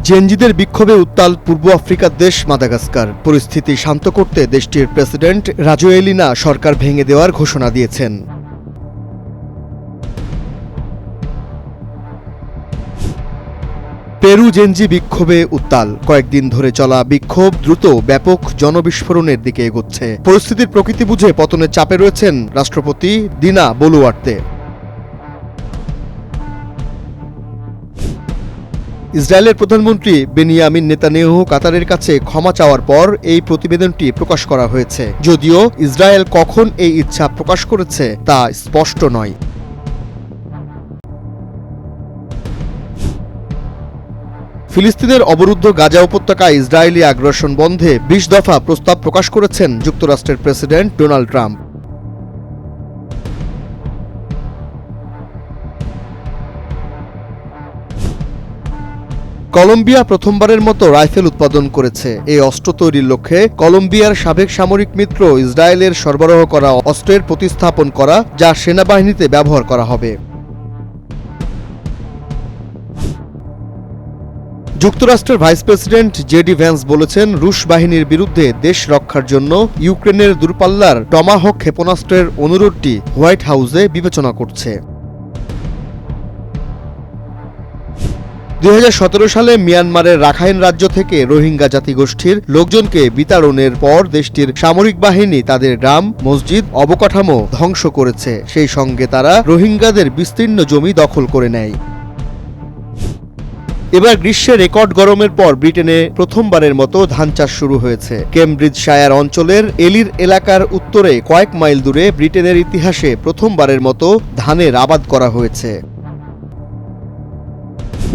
জেনজিদের বিক্ষোভে উত্তাল পূর্ব আফ্রিকার দেশ মাদাগাস্কার। পরিস্থিতি শান্ত করতে দেশটির প্রেসিডেন্ট রাজোয়েলিনা সরকার ভেঙে দেওয়ার ঘোষণা দিয়েছেন। পেরু জেনজি বিক্ষোভে উত্তাল। কয়েকদিন ধরে চলা বিক্ষোভ দ্রুত ব্যাপক জনবিস্ফোরণের দিকে এগোচ্ছে। পরিস্থিতির প্রকৃতি বুঝে পতনের চাপে রয়েছেন রাষ্ট্রপতি দিনা বলুয়ার্তে। ইসরায়েলের প্রধানমন্ত্রী বেনিয়ামিন নেতানিয়াহু কাতারের কাছে ক্ষমা চাওয়ার পর এই প্রতিবেদনটি প্রকাশ করা হয়েছে। যদিও ইসরায়েল কখন এই ইচ্ছা প্রকাশ করেছে তা স্পষ্ট নয়। ফিলিস্তিনের অবরুদ্ধ গাজা উপত্যকায় ইসরায়েলি আগ্রাসন বন্ধে ২০ দফা প্রস্তাব প্রকাশ করেছেন যুক্তরাষ্ট্রের প্রেসিডেন্ট ডোনাল্ড ট্রাম্প। কলম্বিয়া প্রথমবারের মতো রাইফেল উৎপাদন করেছে। এই অস্ত্র তৈরির লক্ষ্যে কলম্বিয়ার সাবেক সামরিক মিত্র ইসরায়েলের সরবরাহ করা অস্ত্রের প্রতিস্থাপন করা, যা সেনাবাহিনীতে ব্যবহার করা হবে। যুক্তরাষ্ট্রের ভাইস প্রেসিডেন্ট জেডি ভ্যান্স বলেছেন, রুশ বাহিনীর বিরুদ্ধে দেশ রক্ষার জন্য ইউক্রেনের দূরপাল্লার টমাহক ক্ষেপণাস্ত্রের অনুরোধটি হোয়াইট হাউসে বিবেচনা করছে। ২০১৭ সালে মিয়ানমারের রাখাইন রাজ্য থেকে রোহিঙ্গা জাতিগোষ্ঠীর লোকজনকে বিতাড়নের পর দেশটির সামরিক বাহিনী তাদের গ্রাম, মসজিদ, অবকাঠামো ধ্বংস করেছে। সেই সঙ্গে তারা রোহিঙ্গাদের বিস্তীর্ণ জমি দখল করে নেয়। এবার গ্রীষ্মে রেকর্ড গরমের পর ব্রিটেনে প্রথমবারের মতো ধান চাষ শুরু হয়েছে। কেমব্রিজশায়ার অঞ্চলের এলির এলাকার উত্তরে কয়েক মাইল দূরে ব্রিটেনের ইতিহাসে প্রথমবারের মতো ধানের আবাদ করা হয়েছে।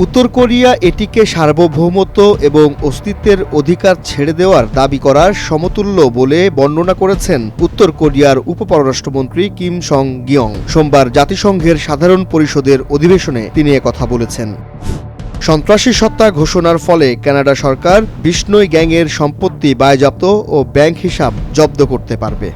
উত্তর কোরিয়া এটিকে সার্বভৌমত্ব এবং অস্তিত্বের অধিকার ছেড়ে দেওয়ার দাবি করার সমতুল্য বলে বর্ণনা করেছেন উত্তর কোরিয়ার উপপররাষ্ট্রমন্ত্রী কিম সং গিয়ং। সোমবার জাতিসংঘের সাধারণ পরিষদের অধিবেশনে তিনি একথা বলেছেন। সন্ত্রাসী সত্তা ঘোষণার ফলে কানাডা সরকার বিষ্ণই গ্যাংয়ের সম্পত্তি বাজেয়াপ্ত ও ব্যাংক হিসাব জব্দ করতে পারবে।